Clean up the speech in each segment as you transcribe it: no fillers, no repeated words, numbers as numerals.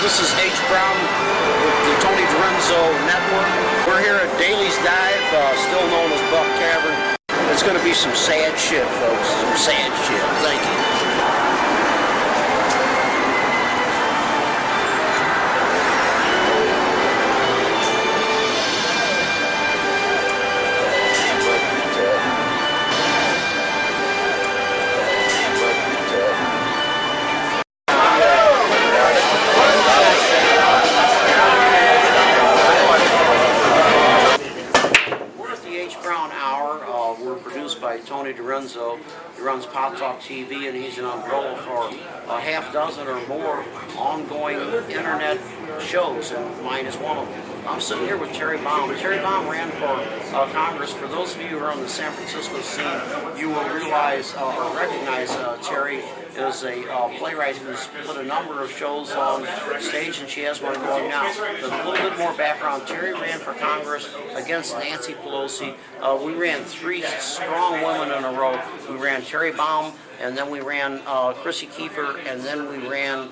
This is H. Brown with the Tony De Renzo Network. We're here at Daly's Dive, still known as Buck Tavern. It's going to be some sad shit, folks. Some sad shit. Thank you. We're produced by Tony De Renzo. He runs Pot Talk TV, and he's an umbrella for a half dozen or more ongoing internet shows, and mine is one of them. I'm sitting here with Terry Baum. Terry Baum ran for Congress. For those of you who are on the San Francisco scene, you will realize or recognize Terry is a playwright who's put a number of shows on stage, and she has one going now. With a little bit more background, Terry ran for Congress against Nancy Pelosi. We ran three strong women in a row. We ran Terry Baum, and then we ran Chrissy Kiefer, and then we ran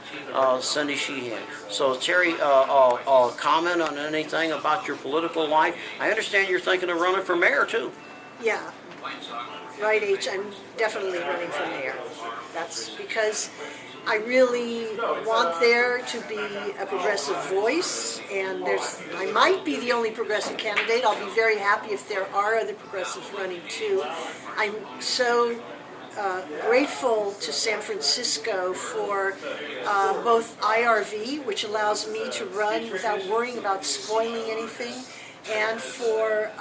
Cindy Sheehan. So Terry, comment on anything about your political life? I understand you're thinking of running for mayor too. Yeah, right, H. I'm definitely running for mayor. That's because I really want there to be a progressive voice, and I might be the only progressive candidate. I'll be very happy if there are other progressives running too. I'm so grateful to San Francisco for both IRV, which allows me to run without worrying about spoiling anything, and for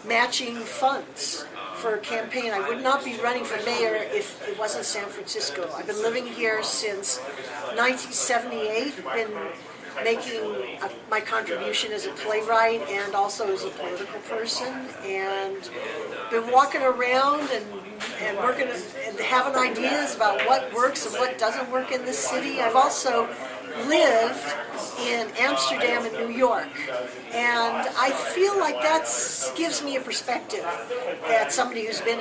matching funds for a campaign. I would not be running for mayor if it wasn't San Francisco. I've been living here since 1978, been making my contribution as a playwright and also as a political person, and been walking around and working and having ideas about what works and what doesn't work in this city. I've also lived in Amsterdam and New York, and I feel like that gives me a perspective that somebody who's been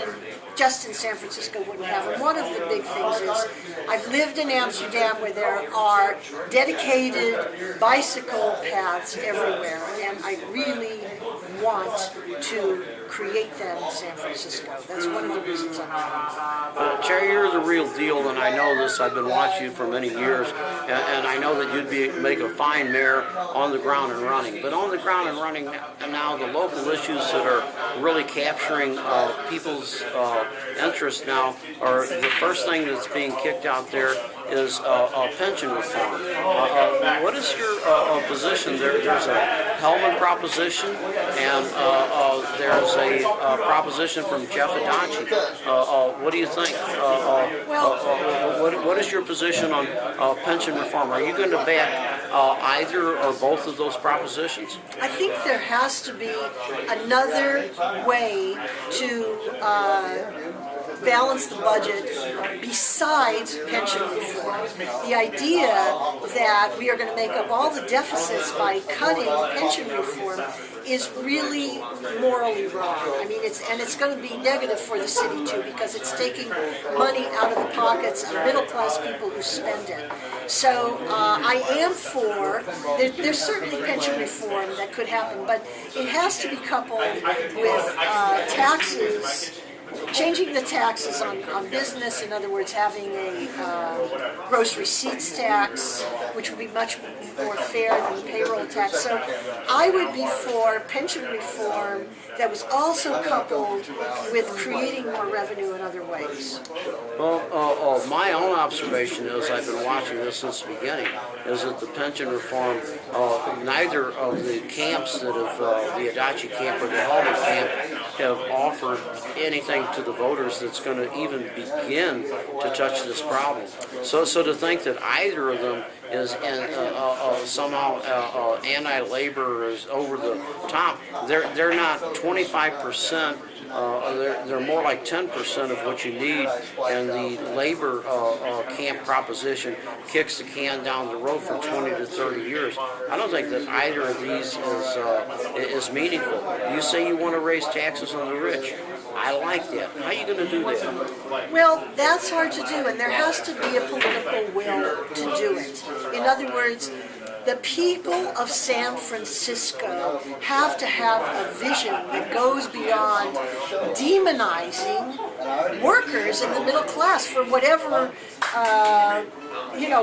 just in San Francisco wouldn't have. And one of the big things is I've lived in Amsterdam where there are dedicated bicycle paths everywhere, and I really want to create that in San Francisco. That's one of the reasons I'm here. Terry, you're the real deal, and I know this. I've been watching you for many years, and I know that you'd make a fine mayor on the ground and running. But on the ground and running now, the local issues that are really capturing people's interest now are the first thing that's being kicked out there is pension reform. What is your position? There's a Hellman proposition, and there's a proposition from Jeff Adachi. What do you think? What is your position on pension reform? Are you going to back either or both of those propositions? I think there has to be another way to balance the budget besides pension reform. The idea that we are going to make up all the deficits by cutting pension reform is really morally wrong. I mean, it's going to be negative for the city too, because it's taking money out of the pockets of middle class people who spend it. So I am for, there's certainly pension reform that could happen, but it has to be coupled with taxes, changing the taxes on business. In other words, having a gross receipts tax, which would be much more fair than the payroll tax. So I would be for pension reform that was also coupled with creating more revenue in other ways. Well, my own observation is, I've been watching this since the beginning, is that the pension reform, neither of the camps that have, the Adachi camp or the Hellman camp, have offered anything to the voters that's going to even begin to touch this problem. So to think that either of them is somehow anti-labor or is over the top, they're not 25%. They're more like 10% of what you need, and the labor camp proposition kicks the can down the road for 20 to 30 years. I don't think that either of these is meaningful. You say you want to raise taxes on the rich. I like that. How are you going to do that? Well, that's hard to do, and there has to be a political will to do it. In other words, the people of San Francisco have to have a vision that goes beyond demonizing workers in the middle class for whatever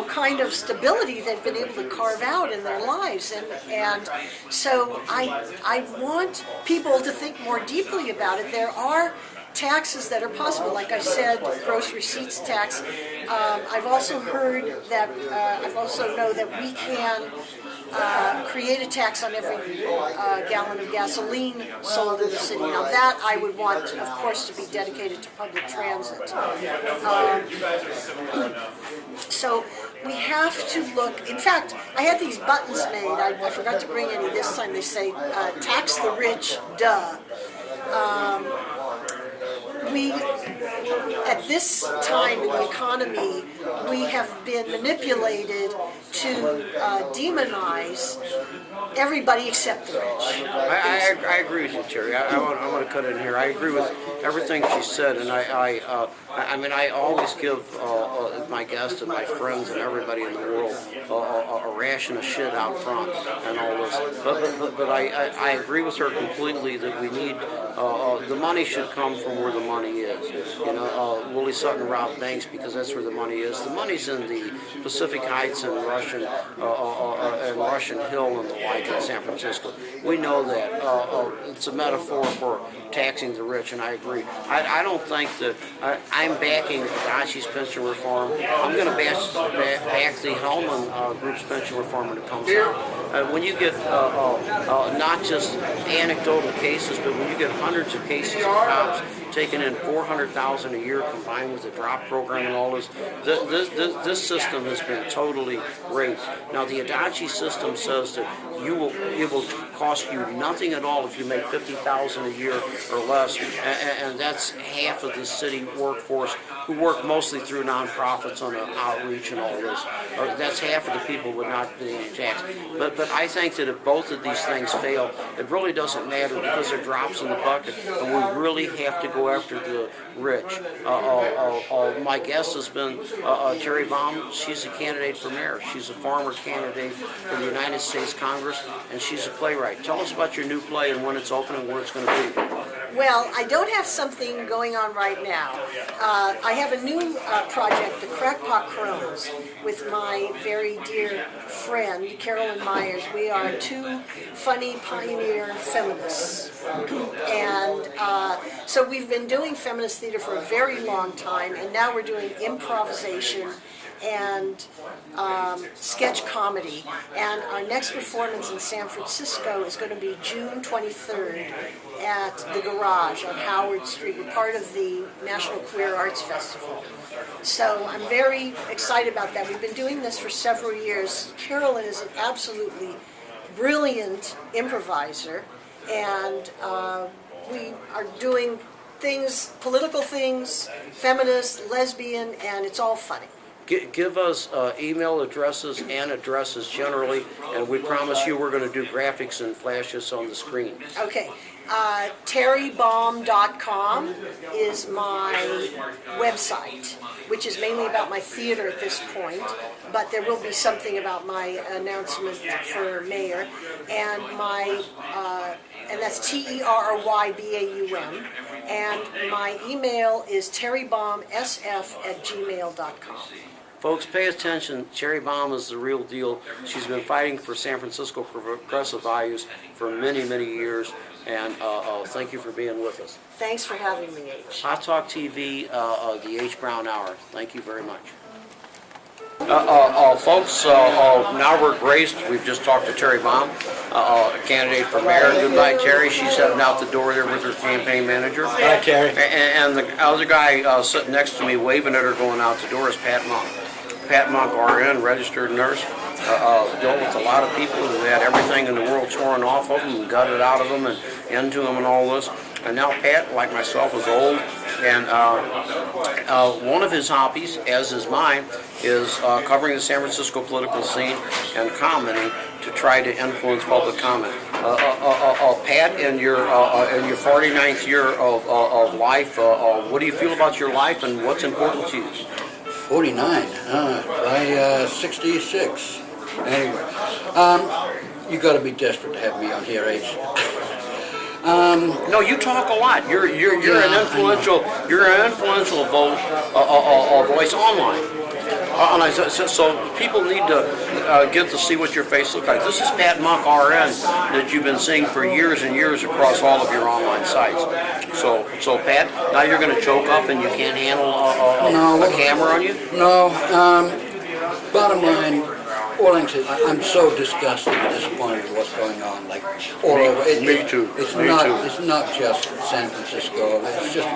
kind of stability they've been able to carve out in their lives. And so I want people to think more deeply about it. There are taxes that are possible, like I said, gross receipts tax. I've also heard that, I've also know that we can create a tax on every gallon of gasoline sold in the city. Now that I would want, of course, to be dedicated to public transit. So we have to look, in fact, I had these buttons made, I forgot to bring any this time, they say, tax the rich, duh. We, at this time in the economy, we have been manipulated to demonize everybody except the rich. I agree with you, Terry. I want to cut in here. I agree with everything she said, and I mean, I always give my guests and my friends and everybody in the world a ration of shit out front and all this. But I agree with her completely that we need the money should come from where the money is. You know, Willie Sutton robbed banks because that's where the money is. The money's in the Pacific Heights and Russian Hill and the like in San Francisco. We know that. It's a metaphor for taxing the rich, and I agree. I don't think that I'm backing Dachi's pension reform. I'm going to back the Hellman Group's pension reform when it comes out. When you get not just anecdotal cases, but when you get hundreds of cases of cops taking in $400,000 a year combined with the drop program and all this, this system has been totally raped. Now the Adachi system says that it will cost you nothing at all if you make $50,000 a year or less, and that's half of the city workforce who work mostly through nonprofits on outreach and all this. That's half of the people would not be taxed. But I think that if both of these things fail, it really doesn't matter because they're drops in the bucket, and we really have to go after the rich. My guest has been Terry Baum. She's a candidate for mayor. She's a former candidate for the United States Congress, and she's a playwright. Tell us about your new play and when it's open and where it's going to be. Well, I don't have something going on right now. I have a new project, The Crackpot Crones, with my very dear friend, Carolyn Myers. We are two funny pioneer feminists. And so we've been doing feminist theater for a very long time, and now we're doing improvisation and sketch comedy. And our next performance in San Francisco is going to be June 23rd at the Garage on Howard Street. We're part of the National Queer Arts Festival. So I'm very excited about that. We've been doing this for several years. Carolyn is an absolutely brilliant improviser, and we are doing things, political things, feminist, lesbian, and it's all funny. Give us email addresses and addresses generally, and we promise you we're going to do graphics and flashes on the screen. Okay. terrybaum.com is my website, which is mainly about my theater at this point, but there will be something about my announcement for mayor, and and that's TerryBaum, and my email is terrybaumsf@gmail.com. Folks, pay attention. Terry Baum is the real deal. She's been fighting for San Francisco progressive values for many, many years, and thank you for being with us. Thanks for having me, H. Hot Talk TV, the H. Brown Hour. Thank you very much. Folks, now we're graced. We've just talked to Terry Baum, a candidate for mayor. Goodbye, Terry. She's heading out the door there with her campaign manager. Hi, Terry. And the other guy sitting next to me waving at her going out the door is Pat Monk. Pat Monk, RN, registered nurse, dealt with a lot of people who had everything in the world torn off of them and gutted out of them and into them and all this. And now Pat, like myself, is old And one of his hobbies, as is mine, is covering the San Francisco political scene and commenting to try to influence public comment. Pat, in your 49th year of life, what do you feel about your life and what's important to you? 49, by 66. Anyway, you got to be desperate to have me on here, H. No, you talk a lot. You're Yeah, an influential voice online. So people need to get to see what your face looks like. This is Pat Muck RN that you've been seeing for years and years across all of your online sites. So Pat, now you're going to choke up and you can't handle a camera on you? No, bottom line, all I'm saying, I'm so disgusted and disappointed with what's going on, like all over. Me too. It's Me not. too. It's not just San Francisco. It's just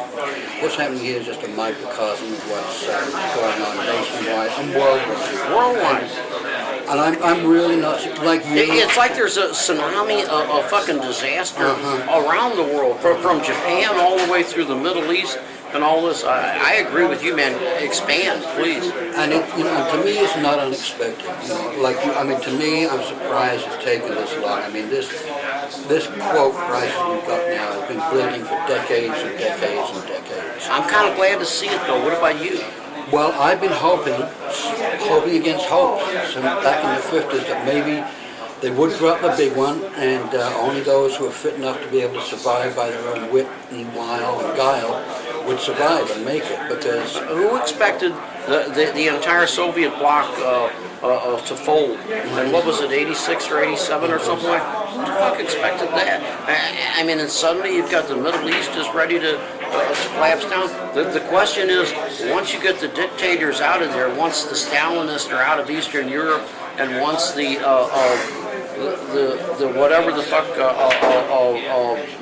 what's happening here is just a microcosm of what's going on nationwide and Worldwide. And I'm really not like you. It's like there's a tsunami, a fucking disaster around the world, from Japan all the way through the Middle East and all this. I agree with you, man. Expand, please. And to me, it's not unexpected. To me, I'm surprised it's taken this long. I mean, this quote crisis we've got now has been building for decades and decades and decades. I'm kind of glad to see it, though. What about you? Well, I've been hoping against hope, so back in the 50s, that maybe they would drop the big one, and only those who are fit enough to be able to survive by their own wit and wile and guile would survive and make it. Because who expected the entire Soviet bloc to fold? And what was it, 86 or 87 or something like that? Who the fuck expected that? I mean, and suddenly you've got the Middle East is ready to collapse down. The question is, once you get the dictators out of there, once the Stalinists are out of Eastern Europe, and once the whatever the fuck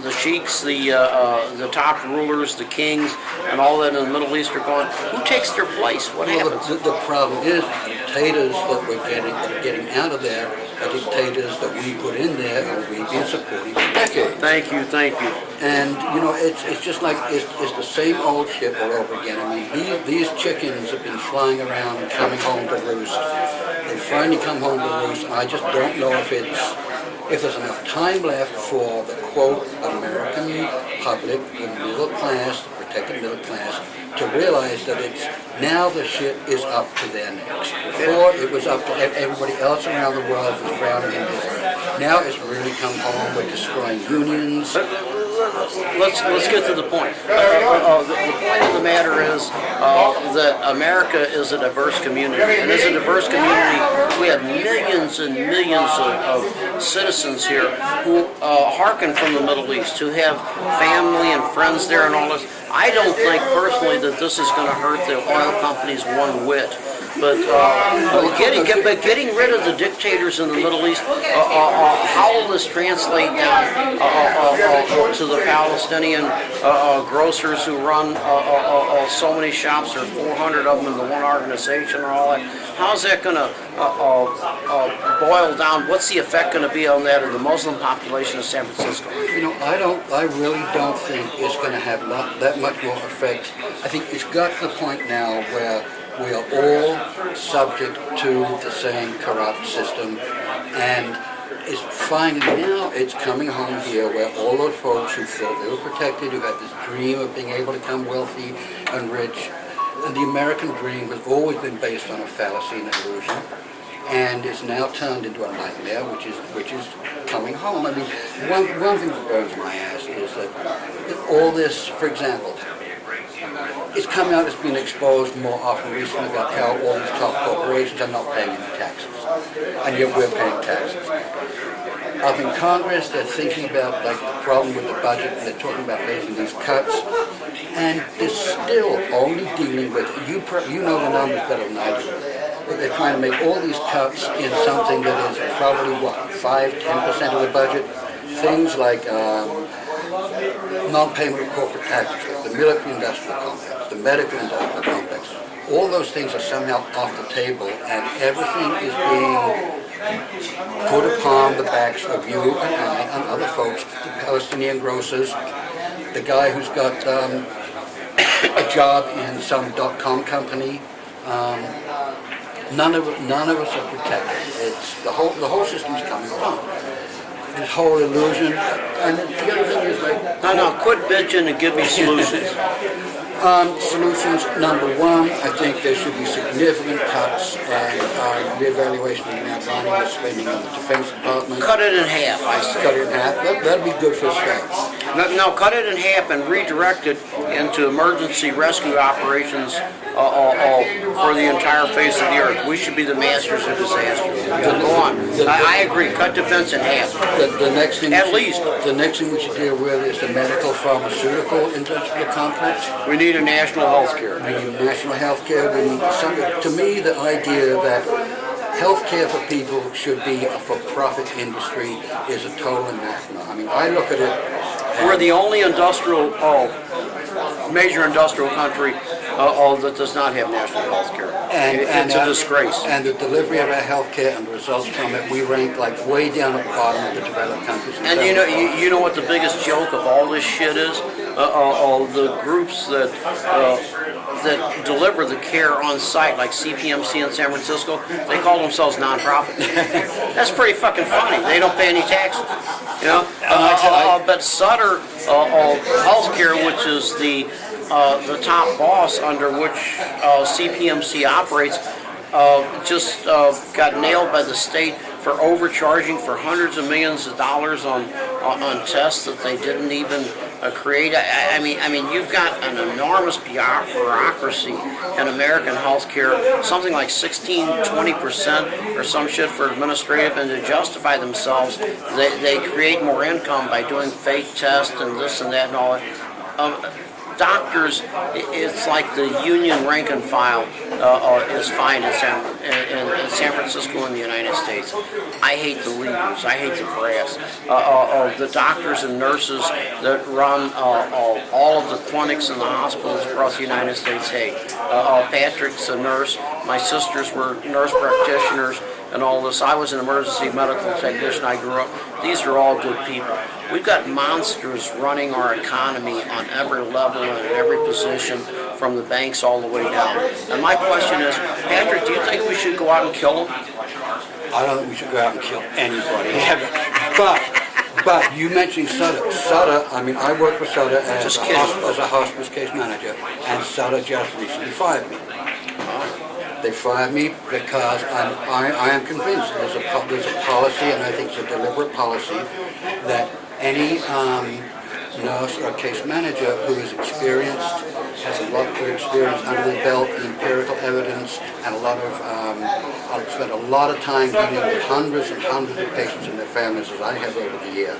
the sheiks, the top rulers, the kings, and all that in the Middle East are gone, who takes their place? What happens? The problem is the dictators that are getting out of there are dictators that we put in there and we've been supporting for decades. Thank you. And it's just like it's the same old shit all over again. I mean, these chickens have been flying around and coming home to roost. They finally come home to roost. I just don't know if there's enough time left for the quote American public, the middle class, the protected middle class, to realize that it's now the shit is up to their necks. Before it was up to everybody else around the world was drowning in misery. Now it's really come home with destroying unions. Let's get to the point. The point of the matter is that America is a diverse community, and as a diverse community, we have millions and millions of citizens here who hearken from the Middle East, who have family and friends there and all this. I don't think personally that this is going to hurt the oil companies one whit. But getting rid of the dictators in the Middle East, how will this translate down to the Palestinian grocers who run so many shops? There are 400 of them in the one organization and all that. How's that going to boil down? What's the effect going to be on that of the Muslim population of San Francisco? I really don't think it's going to have that much more effect. I think it's got to the point now where we are all subject to the same corrupt system, and it's finally now it's coming home here where all those folks who thought they were protected, who had this dream of being able to become wealthy and rich, and the American dream has always been based on a fallacy and illusion, and it's now turned into a nightmare, which is coming home. I mean, one thing that burns my ass is that all this, for example, it's come out, it's been exposed more often recently about how all these top corporations are not paying any taxes, and yet we're paying taxes. Up in Congress, they're thinking about the problem with the budget, and they're talking about making these cuts, and they're still only dealing with, you know the numbers better than I do, but they're trying to make all these cuts in something that is probably, 5-10% of the budget, things like non-payment of corporate taxes, the military-industrial complex, the medical-industrial complex. All those things are somehow off the table, and everything is being put upon the backs of you and I and other folks, the Palestinian grocers, the guy who's got a job in some .com company. None of us are protected. It's the whole system's coming apart. This whole illusion, and the other thing is like... No, quit bitching and give me solutions. Solutions, number one, I think there should be significant cuts and reevaluation of the outlining of spending on the Defense Department. Cut it in half, I say. Cut it in half. That'd be good for a start. No, cut it in half and redirect it into emergency rescue operations for the entire face of the earth. We should be the masters of disaster. Go on. I agree. Cut defense in half. The next thing At least. The next thing we should deal with is the medical pharmaceutical industrial complex. We need a national health care. We need national health care. We need to me, the idea that health care for people should be a for-profit industry is a total anathema. I mean, I look at it. We're the only major industrial country that does not have national health care. It's a disgrace. And the delivery of our health care and the results from it, we rank like way down at the bottom of the developed countries. And you know what the biggest joke of all this shit is? The groups that deliver the care on site, like CPMC in San Francisco, they call themselves nonprofit. That's pretty fucking funny. They don't pay any taxes, you know. But Sutter Healthcare, which is the top boss under which CPMC operates, just got nailed by the state for overcharging for hundreds of millions of dollars on tests that they didn't even create. I mean, you've got an enormous bureaucracy in American healthcare, something like 16-20% or some shit for administrative, and to justify themselves, they create more income by doing fake tests and this and that and all that. Doctors, it's like the union rank and file is fine in San Francisco and the United States. I hate the leaders. I hate the brass. The doctors and nurses that run all of the clinics and the hospitals across the United States hate. Patrick's a nurse. My sisters were nurse practitioners and all this. I was an emergency medical technician. I grew up. These are all good people. We've got monsters running our economy on every level and in every position, from the banks all the way down. And my question is, Patrick, do you think we should go out and kill them? I don't think we should go out and kill anybody. But you mentioned Sutter. Sutter, I mean, I work for Sutter as a hospice case manager, and Sutter just recently fired me. They fired me because I am convinced there's a policy, and I think it's a deliberate policy, that any nurse or case manager who is experienced, has a lot of experience under the belt in empirical evidence, and I've spent a lot of time dealing with hundreds and hundreds of patients and their families, as I have over the year.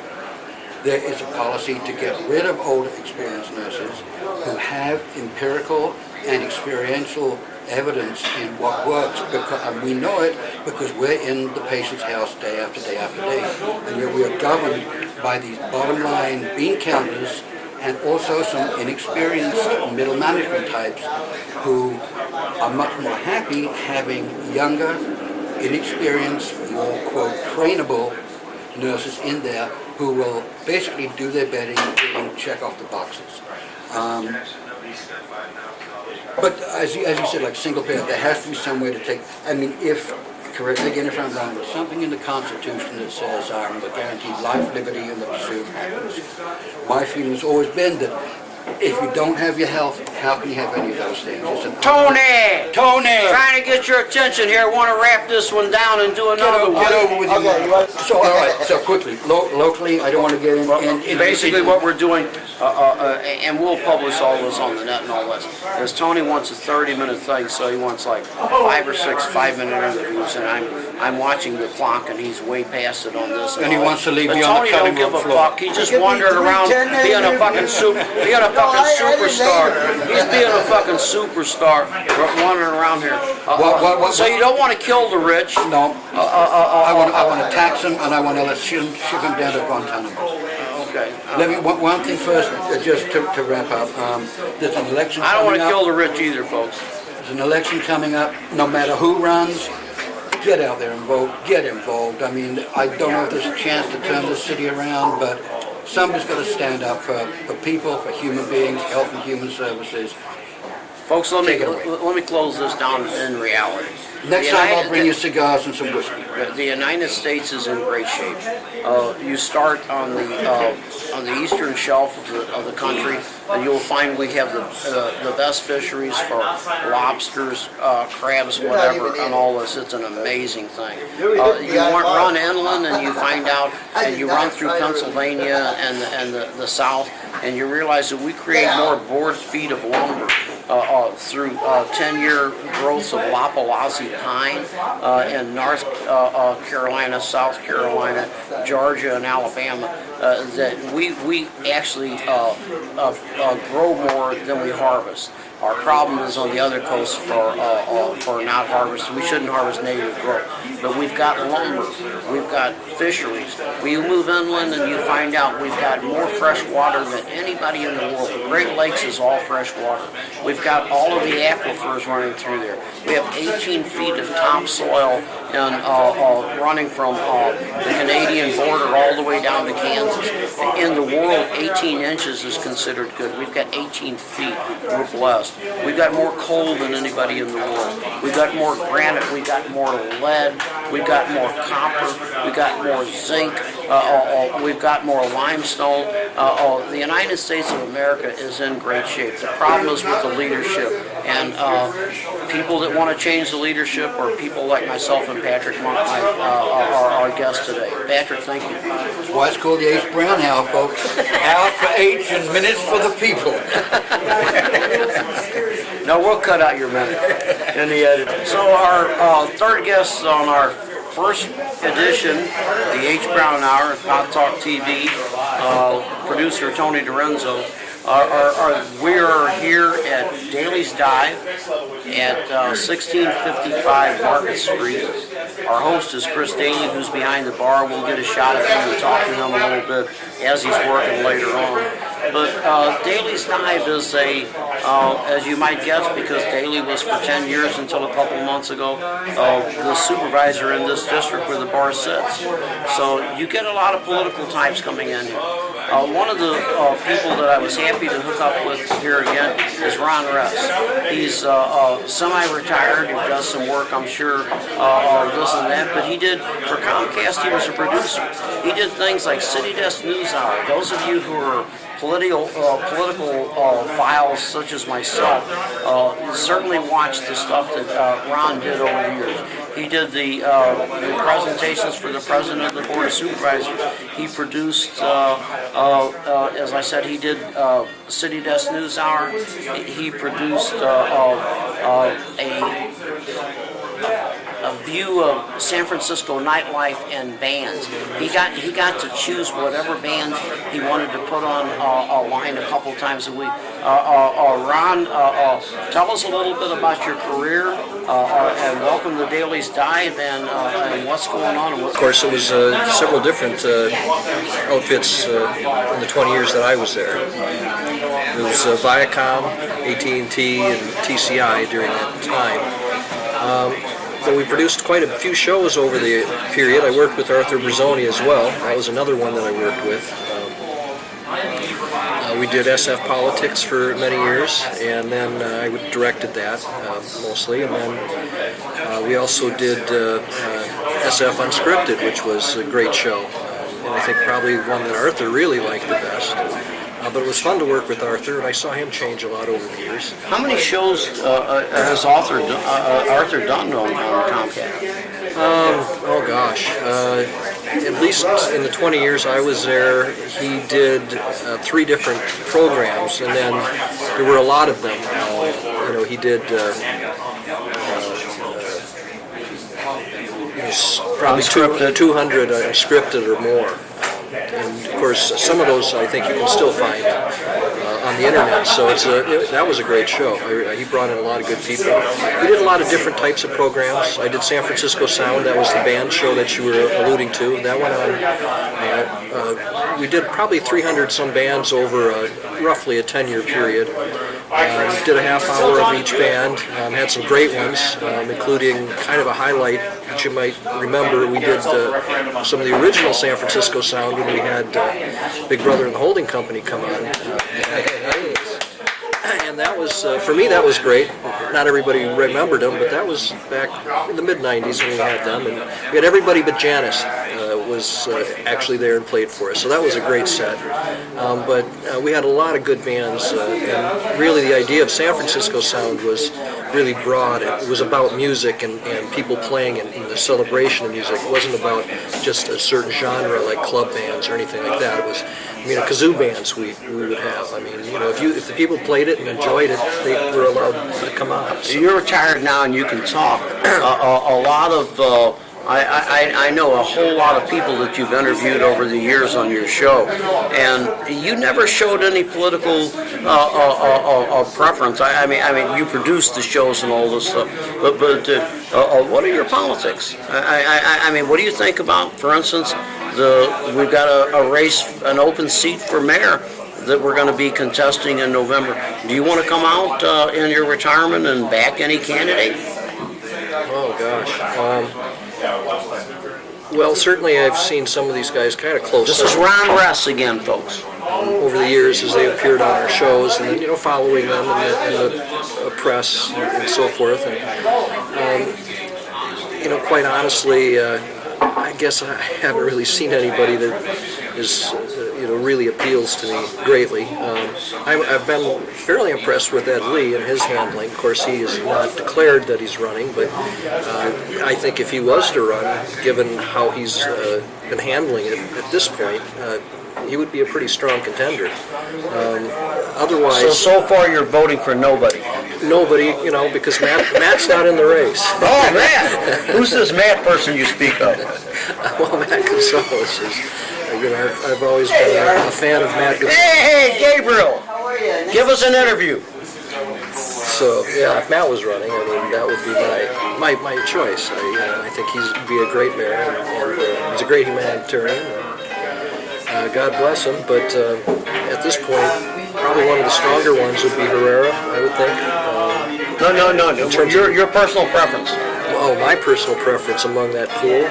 There is a policy to get rid of older experienced nurses who have empirical and experiential evidence in what works, and we know it because we're in the patient's house day after day after day, and yet we are governed by these bottom line bean counters and also some inexperienced middle management types who are much more happy having younger, inexperienced, more quote trainable nurses in there who will basically do their bidding and check off the boxes. But as you said, like single payer, there has to be some way to take, I mean, correct me again if I'm wrong, there's something in the Constitution that says we're guaranteed life, liberty, and the pursuit of happiness. My feeling has always been that if you don't have your health, how can you have any of those things? Tony! Trying to get your attention here. I want to wrap this one down and do another one. Get over with you. So, all right, so quickly, locally, I don't want to get in. Basically what we're doing, and we'll publish all this on the net and all this, is Tony wants a 30-minute thing, so he wants like 5 or 6 5-minute interviews, and I'm watching the clock, and he's way past it on this. And he wants to leave me but on Tony the cutting don't give room a floor. fuck. He just wandered around being a fucking superstar. He's being a fucking superstar, wandering around here. So you don't want to kill the rich? No. I want to tax them, and I want to ship them down to Guantanamo. Okay. Let me one thing first, just to wrap up. There's an election. I don't want to kill the rich either, folks. There's an election coming up. No matter who runs, get out there and vote. Get involved. I mean, I don't know if there's a chance to turn this city around, but somebody's got to stand up for people, for human beings, health and human services. Folks, let Take it away. me close this down in reality. Next The time I'll United- bring you cigars and some whiskey. The United States is in great shape. You start on the eastern shelf of the country, and you'll find we have the best fisheries for lobsters, crabs, whatever, and all this. It's an amazing thing. Run inland, and you find out, and you run through Pennsylvania and the South, and you realize that we create more board feet of lumber through 10-year growths of Lapalazzi pine in North Carolina, South Carolina, Georgia, and Alabama. That we actually grow more than we harvest. Our problem is on the other coast for not harvesting. We shouldn't harvest native growth. But we've got lumber, we've got fisheries. When you move inland and you find out we've got more fresh water than anybody in the world. The Great Lakes is all fresh water. We've got all of the aquifers running through there. We have 18 feet of topsoil and running from the Canadian border all the way down to Kansas. In the world, 18 inches is considered good. We've got 18 feet. We're blessed. We've got more coal than anybody in the world. We've got more granite. We've got more lead. We've got more copper. We've got more zinc. We've got more limestone. The United States of America is in great shape. The problem is with the leadership. And people that want to change the leadership are people like myself and Patrick Monk, our guest today. Patrick, thank you. That's why it's called the H. Brown Hour, folks. Hour for H and minutes for the people. No, we'll cut out your minute in the edit. So our third guest on our first edition, the H. Brown Hour, Hot Talk TV, producer Tony De Renzo. We're here at Daly's Dive at 1655 Market Street. Our host is Chris Daly, who's behind the bar. We'll get a shot at him and talk to him a little bit as he's working later on. But Daly's Dive is as you might guess, because Daly was for 10 years until a couple months ago, the supervisor in this district where the bar sits. So you get a lot of political types coming in here. One of the people that I was happy to hook up with here again is Ron Ress. He's semi-retired, he does some work, I'm sure, this and that, but he did, for Comcast, he was a producer. He did things like City Desk News Hour. Those of you who are political files such as myself certainly watched the stuff that Ron did over the years. He did the presentations for the president of the Board of Supervisors. He produced, as I said, he did City Desk News Hour. He produced a view of San Francisco nightlife and bands. He got to choose whatever bands he wanted to put on a line a couple times a week. Ron, tell us a little bit about your career and welcome to Daly's Dive and what's going on. Of course, it was several different outfits in the 20 years that I was there. It was Viacom, AT&T, and TCI during that time. But we produced quite a few shows over the period. I worked with Arthur Brizzoni as well. That was another one that I worked with. We did SF Politics for many years, and then I directed that mostly. And then we also did SF Unscripted, which was a great show. And I think probably one that Arthur really liked the best. But it was fun to work with Arthur, and I saw him change a lot over the years. How many shows has Arthur done on Comcast? Oh gosh, at least in the 20 years I was there, he did 3 different programs, and then there were a lot of them. He did probably 200 unscripted or more. And of course, some of those I think you can still find on the internet. So that was a great show. He brought in a lot of good people. We did a lot of different types of programs. I did San Francisco Sound. That was the band show that you were alluding to. That went on. We did probably 300 some bands over roughly a 10-year period. Did a half hour of each band. Had some great ones, including kind of a highlight that you might remember. We did some of the original San Francisco sound when we had Big Brother and the Holding Company come on. And that was, for me, that was great. Not everybody remembered them, but that was back in the mid-90s when we had them. And we had everybody but Janice was actually there and played for us. So that was a great set. But we had a lot of good bands. And really the idea of San Francisco Sound was really broad. It was about music and people playing and the celebration of music. It wasn't about just a certain genre like club bands or anything like that. It was, kazoo bands we would have. If the people played it and enjoyed it, they were allowed to come on. So you're retired now and you can talk. A lot of I know a whole lot of people that you've interviewed over the years on your show, and you never showed any political preference. I mean, you produced the shows and all this stuff, but what are your politics? I mean, what do you think about, for instance, we've got a race, an open seat for mayor that we're going to be contesting in November. Do you want to come out in your retirement and back any candidate? Oh gosh. Well, certainly I've seen some of these guys kind of close. This is Ron Ress again, folks. Over the years as they appeared on our shows, and then, following them in the press and so forth. And, quite honestly, I guess I haven't really seen anybody that is, really appeals to me greatly. I've been fairly impressed with Ed Lee and his handling. Of course, he has not declared that he's running, but I think if he was to run, given how he's been handling it at this point, he would be a pretty strong contender. Otherwise, so far you're voting for nobody. Nobody, because Matt's not in the race. Oh, Matt! Who's this Matt person you speak of? Well, Matt Gonzalez is. I've always been a fan of Matt Gonzalez. Hey, Gabriel! Give us an interview. So, yeah, if Matt was running, that would be my choice. I think he'd be a great mayor, and he's a great humanitarian. God bless him, but at this point, probably one of the stronger ones would be Herrera, I would think. No. Your personal preference. Oh, my personal preference among that pool.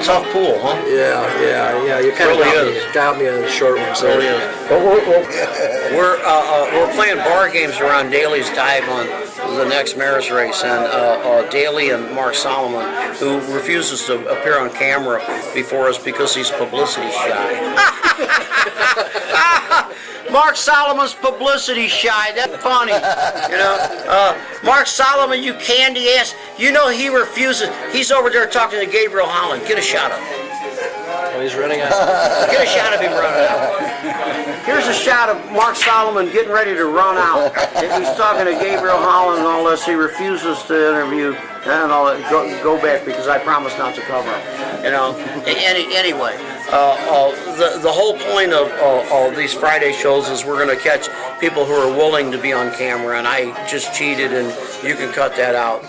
Tough pool, huh? Yeah. You kind of got me on the short ones there. We're playing bar games around Daly's dive on the next mayor's race, and Daly and Mark Solomon, who refuses to appear on camera before us because he's publicity shy. Mark Solomon's publicity shy. That's funny. Mark Solomon, you candy ass. He refuses. He's over there talking to Gabriel Holland. Get a shot of him. Oh, he's running out. Get a shot of him running out. Here's a shot of Mark Solomon getting ready to run out. He's talking to Gabriel Holland and all this. He refuses to interview and all that. Go back because I promised not to cover him. Anyway, the whole point of these Friday shows is we're going to catch people who are willing to be on camera, and I just cheated, and you can cut that out.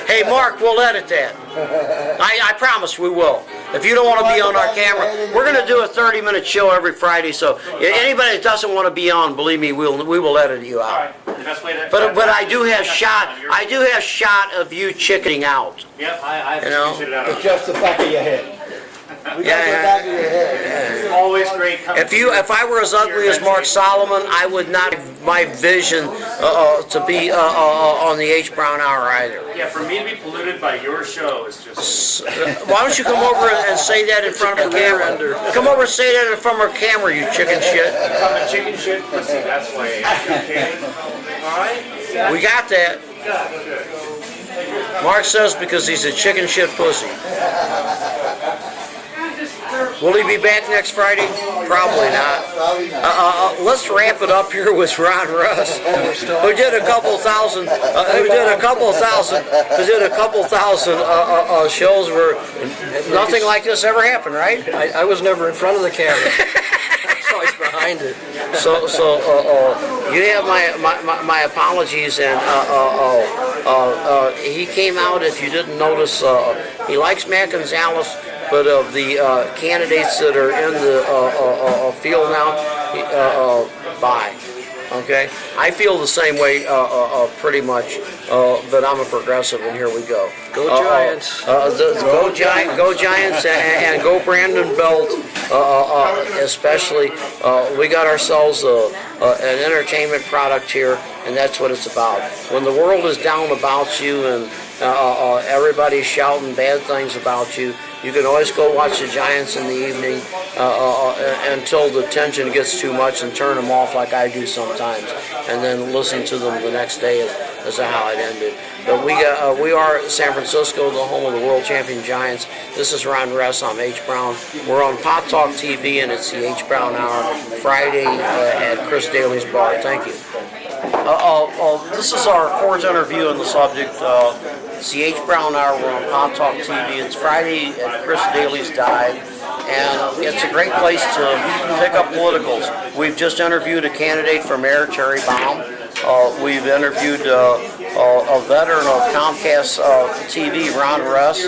Hey, Mark, we'll edit that. I promise we will. If you don't want to be on our camera, we're going to do a 30-minute show every Friday. So anybody that doesn't want to be on, believe me, we will edit you out. But I do have shot of you chickening out. Yep, I've figured it out. It's just the back of your head. It's always great coming. If I were as ugly as Mark Solomon, I would not have my vision to be on the H. Brown Hour either. Yeah, for me to be polluted by your show is just... Why don't you come over and say that in front of a camera? Come over and say that in front of a camera, you chicken shit. I'm a chicken shit pussy, that's why. Okay? Alright? We got that. Mark says because he's a chicken shit pussy. Will he be back next Friday? Probably not. Let's wrap it up here with Ron Ress, who did a couple thousand shows where nothing like this ever happened, right? I was never in front of the camera. I was always behind it. So you have my apologies, and he came out, if you didn't notice, he likes Matt Gonzalez, but of the candidates that are in the field now, bye. Okay, I feel the same way pretty much, but I'm a progressive, and here we go. Go Giants! Go Giants, and go Brandon Belt. Especially, we got ourselves an entertainment product here, and that's what it's about. When the world is down about you and everybody's shouting bad things about you, you can always go watch the Giants in the evening until the tension gets too much and turn them off like I do sometimes, and then listen to them the next day as to how it ended. But we are San Francisco, the home of the world champion Giants. This is Ron Ress. I'm H. Brown. We're on Pot Talk TV, and it's the H. Brown Hour, Friday at Chris Daly's bar. Thank you. This is our fourth interview on the subject. It's the H. Brown Hour. We're on Pot Talk TV. It's Friday at Chris Daly's dive, and it's a great place to pick up politicals. We've just interviewed a candidate for mayor, Terry Baum. We've interviewed a veteran of Comcast TV, Ron Ress.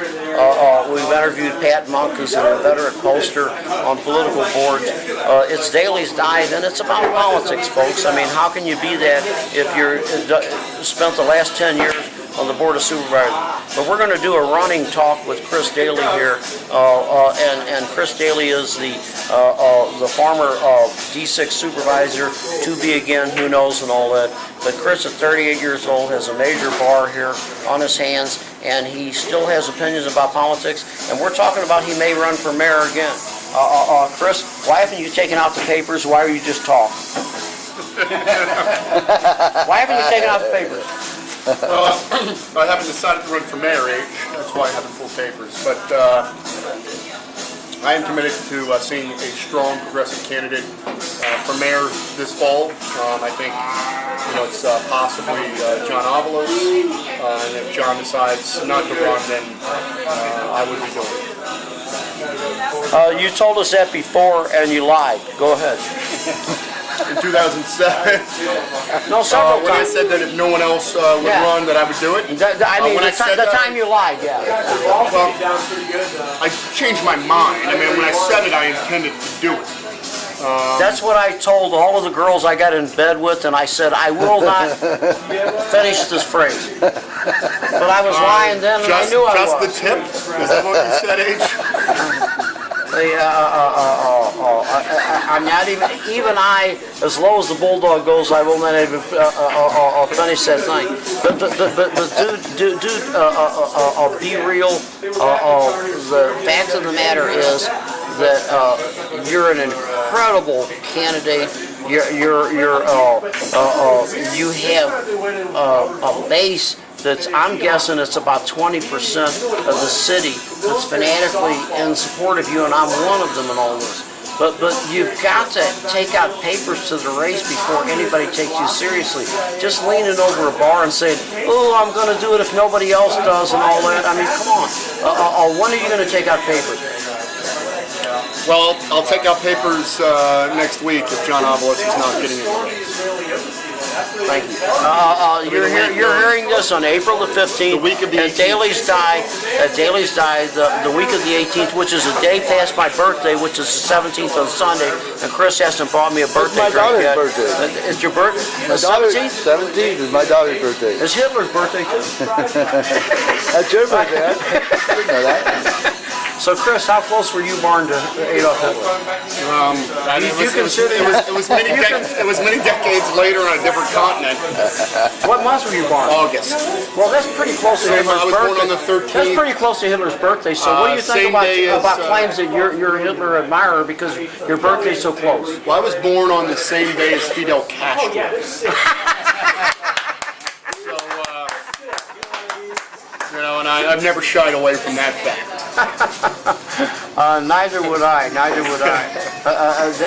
We've interviewed Pat Monk, who's an inveterate poster on political boards. It's Daly's Dive, and it's about politics, folks. I mean, how can you be that if you're spent the last 10 years on the Board of Supervisors? But we're going to do a running talk with Chris Daly here, and Chris Daly is the former D6 Supervisor, to be again, who knows, and all that. But Chris, at 38 years old, has a major bar here on his hands, and he still has opinions about politics, and we're talking about he may run for mayor again. Chris, why haven't you taken out the papers? Why are you just talking? Why haven't you taken out the papers? Well, I haven't decided to run for mayor, H. That's why I haven't pulled papers. But I am committed to seeing a strong progressive candidate for mayor this fall. I think it's possibly John Avalos, and if John decides not to run, then I would be doing it. You told us that before, and you lied. Go ahead. In 2007, No, several when I times. said that if no one else would Yeah. run, that I would do it. I mean, when I said the that- time you lied, yeah. Well, I changed my mind. I mean, when I said it, I intended to do it. That's what I told all of the girls I got in bed with, and I said, I will not finish this phrase. But I was lying then, and I knew I was. Just the tip? Is that what you said, H? I'm not even I, as low as the bulldog goes, I will not even finish that thing. But dude, be real. The fact of the matter is that you're an incredible candidate. You have a base that's, I'm guessing it's about 20% of the city that's fanatically in support of you, and I'm one of them in all this. But you've got to take out papers to the race before anybody takes you seriously. Just leaning over a bar and saying, oh, I'm going to do it if nobody else does and all that. I mean, come on. When are you going to take out papers? Well, I'll take out papers next week if John Avalos is not getting in the race. Thank you. You're hearing this on April the 15th. The week of the at 18th. Daly's Die, the week of the 18th, which is a day past my birthday, which is the 17th on Sunday. And Chris hasn't bought me a birthday my drink daughter's yet. birthday. It's your birthday? The daughter's 17th? 17th is my daughter's birthday. It's Hitler's birthday too. That's your birthday, huh? I didn't know that. So Chris, how close were you born to Adolf Hitler? It was many decades later on a different continent. What month were you born? August. Well, that's pretty close to So Hitler's I was birthday. born on the 13th. That's pretty close to Hitler's birthday. So what do you think same day as, about claims that you're a Hitler admirer because your birthday's so close? Well, I was born on the same day as Fidel Castro. So, and I've never shied away from that fact. Neither would I.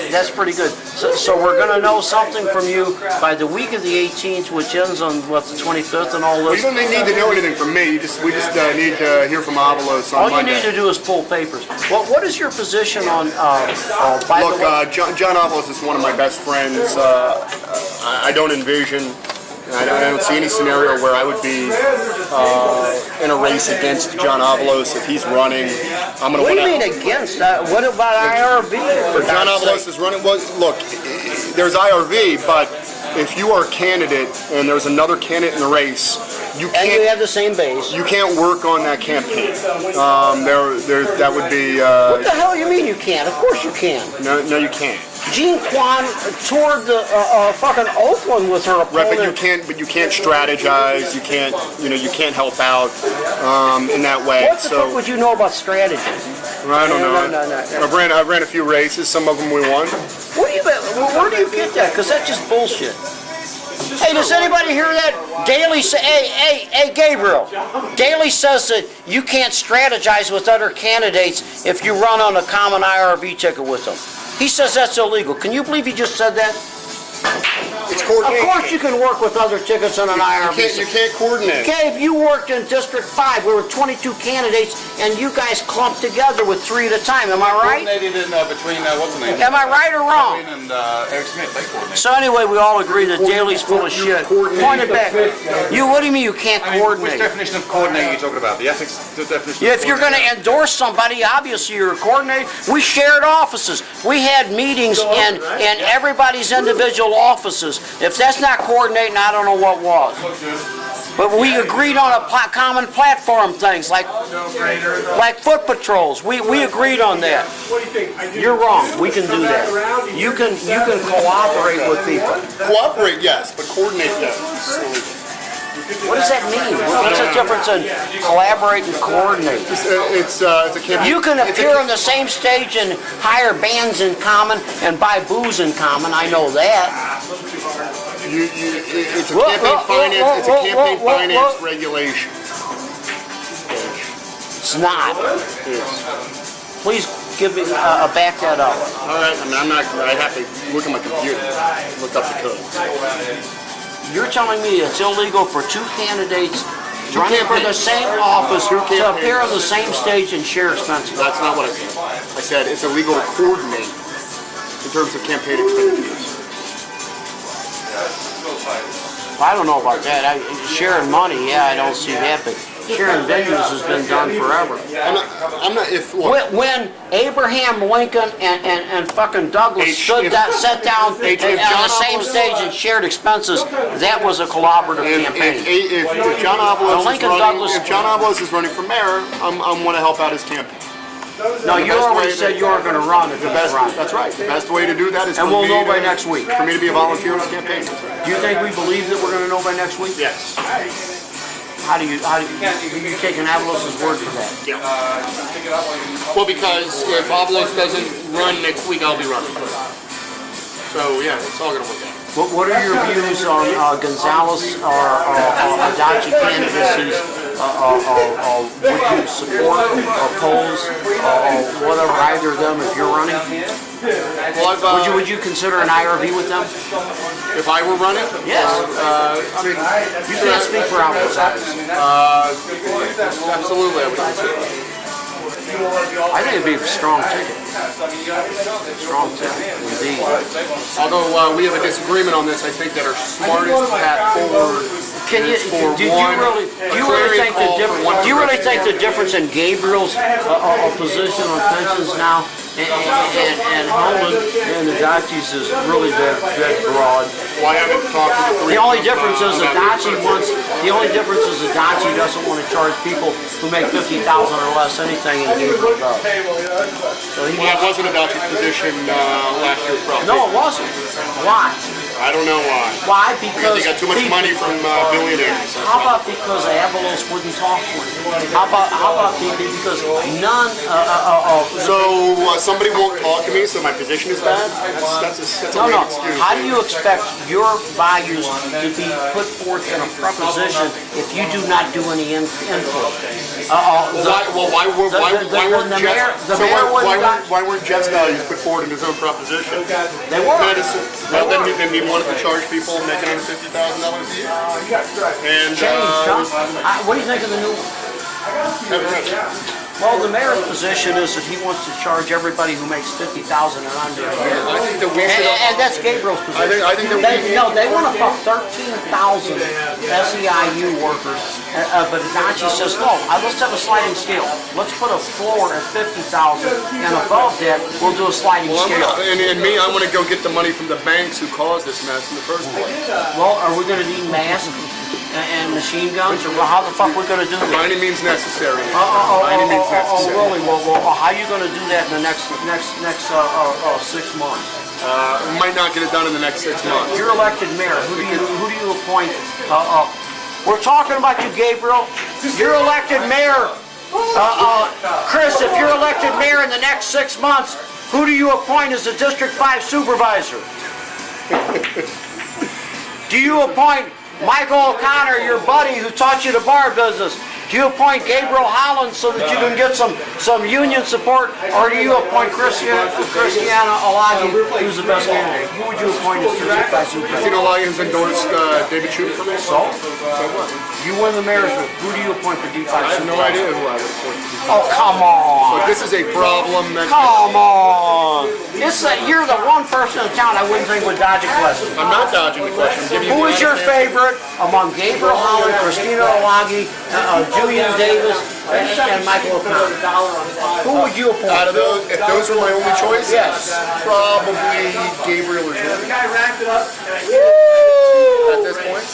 That's pretty good. So we're going to know something from you by the week of the 18th, which ends on, what, the 25th and all We this? don't need to know anything from me. We just need to hear from Avalos on All you Monday. need to do is pull papers. Well, what is your position on, by Look, the way? John Avalos is one of my best friends. I don't envision, I don't see any scenario where I would be in a race against John Avalos if he's running. I'm going to What do you win. mean against? What about IRB? John Avalos is running. Well, look, there's IRV, but if you are a candidate and there's another candidate in the race, you And you can't have the same base. you can't work on that campaign. That would be What the hell you mean you can't? Of course you can. no, you can't. Gene Kwan toured the fucking Oakland with her Right, opponent. but you can't strategize. You can't help out in that way. What the fuck would you know about strategy? I don't know. No. I've ran a few races. Some of them we won. Where do you get that? Because that's just bullshit. Hey, does anybody hear that? Daly say, hey, Gabriel. Daly says that you can't strategize with other candidates if you run on a common IRV ticket with them. He says that's illegal. Can you believe he just said that? It's Of coordination. course you can work with other tickets on an IRV. You can't coordinate. Gabe, you worked in District 5. We were 22 candidates, and you guys clumped together with 3 at a time. Am I right? Coordinated in between what's the name? Am I right or wrong? And Eric Smith, they coordinated. So anyway, we all agree that Daly's full of shit. Point it back. What do you mean you can't Which coordinate? definition of coordinating are you talking about? The ethics definition? If you're going to endorse somebody, obviously you're a coordinator. We shared offices. We had meetings in everybody's individual offices. If that's not coordinating, I don't know what was. But we agreed on a common platform things like foot patrols. We agreed on that. You're wrong. We can do that. You can cooperate with people. Cooperate, yes, but coordinate, yes. What does that mean? What's the difference in collaborate and coordinate? It's a campaign. You can appear on the same stage and hire bands in common and buy booze in common. I know that. It's a campaign finance. It's a campaign finance regulation. It's not. Please give me back that up. All right. I mean, I'm not. I have to look at my computer, look up the code. You're telling me it's illegal for 2 candidates running for the same office to appear on the same stage and share expenses? That's not what I said. I said it's illegal to coordinate in terms of campaign expenditures. I don't know about that. Sharing money, yeah, I don't see that, but sharing venues has been done forever. I'm not. If look, When Abraham Lincoln and fucking Douglas sat down on the same stage and shared expenses, that was a collaborative campaign. if John Avalos is running for mayor, I'm going to help out his campaign. No, you already said you weren't going to run if you run. That's right. The best way to do that is And we'll know by next week. For me to be a volunteer in his campaign. Do you think we believe that we're going to know by next week? Yes. How do you taking Avalos' word for that? Yeah. Well, because if Avalos doesn't run next week, I'll be running. So yeah, it's all going to work out. What are your views on Gonzalez or Adachi candidacies? Would you support, oppose, whatever, either of them if you're running? Well, Would you consider an IRV with them? if I were running? Yes. I mean, You can't speak for Avalos, obviously. absolutely, I would consider it. I think it'd be a strong ticket. Strong ticket, indeed. Although we have a disagreement on this, I think that our smartest path forward Do you really think the difference in Gabriel's position on pensions now and Holland and the Dachi's is really that broad? Well, I haven't talked to the three. The only difference is Adachi doesn't want to charge people who make $50,000 or less anything, and Gabriel does. So Well, that wasn't Adachi's position last year, probably. No, it wasn't. Why? I don't know why. Why? Because they got too much money from billionaires. How about because Avalos wouldn't talk to him? How about because none? So somebody won't talk to me, so my position is bad? That's a No. lame excuse. How do you expect your values to be put forth in a proposition if you do not do any input? Why weren't Jeff's values put forward in his own proposition? They were. Then he wanted to charge people making under $50,000 a year. And Changed, huh? What do you think of the new one? haven't read it. Well, the mayor's position is that he wants to charge everybody who makes $50,000 and under a year. I think that we should. And that's Gabriel's position. I think that we. No, they want to fuck 13,000 SEIU workers, but Nachi says, no, let's have a sliding scale. Let's put a floor at 50,000, and above that, we'll do a sliding Well, scale. and me, I want to go get the money from the banks who caused this mess in the first place. Well, are we going to need masks and machine guns, or how the fuck are we going to do By that? any means necessary. By any means necessary. Really? Well, how are you going to do that in the next 6 months? We might not get it done in the next 6 months. You're elected mayor. Who do you appoint? We're talking about you, Gabriel. You're elected mayor. Chris, if you're elected mayor in the next 6 months, who do you appoint as the District 5 supervisor? Do you appoint Michael O'Connor, your buddy who taught you the bar business? Do you appoint Gabriel Holland so that you can get some union support, or do you appoint Christiana Alagi, who's the best candidate? Who would you appoint as District 5 supervisor? Christina Lyon has endorsed David Chu for me. So? So what? You win the mayor's vote. Who do you appoint for D5 I have no supervisor? idea who I would appoint. Oh, come on. But this is a problem that Come on. You're the one person in town I wouldn't think would dodge a question. I'm not dodging the question. I'm giving you Who the is your honest answer. favorite among Gabriel Holland, Christina Alagi, Julian Davis, and Michael O'Connor? Who would you appoint? Out of those, if those were my only choices, Yes. probably Gabriel or Julian. At this point.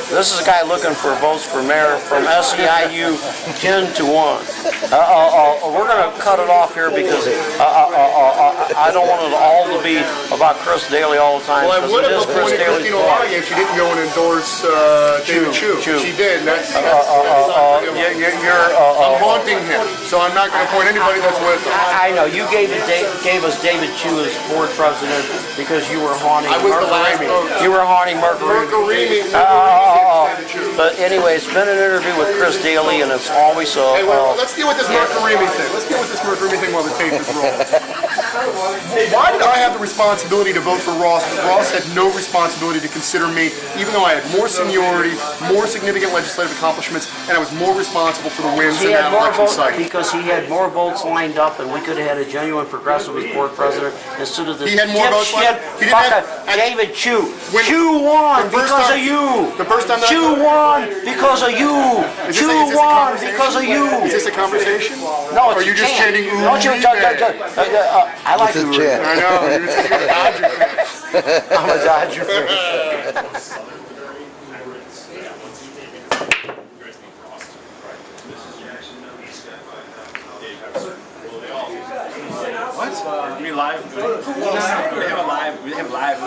This is a guy looking for votes for mayor from SEIU 10 to 1. We're going to cut it off here because I don't want it all to be about Chris Daly all the time. Well, I because would it have is Chris appointed Daly's Christina fault. Lyon if she didn't go and endorse David Chu. Chu. She did. And I'm You're haunting him, so I'm not going to appoint anybody that's with him. I know you gave us David Chu as board president because you were haunting I was the last Mercury. vote. You were haunting Mercury. But anyway, it's been an interview with Chris Daly, and it's always Hey, well, let's deal with this Mercury thing. Let's deal with this Mercury thing while the tape is rolling. Why did I have the responsibility to vote for Ross, but Ross had no responsibility to consider me, even though I had more seniority, more significant legislative accomplishments, and I was more responsible for the wins in he that had more election votes cycle? because he had more votes lined up, and we could have had a genuine progressive as board president instead of this He had more votes lined up? He didn't fucker, have- David Chu. When- Chu won the first because time- of you. the first time that- Chu won because of you. Is Chu this a won conversation? because of you. Is this a conversation? No, Or are you just chanting, ooh, Don't you? I like It's a you. chant. I know, you're a Dodger fan. I'm a Dodger fan. What? We live? We have a live. We have live.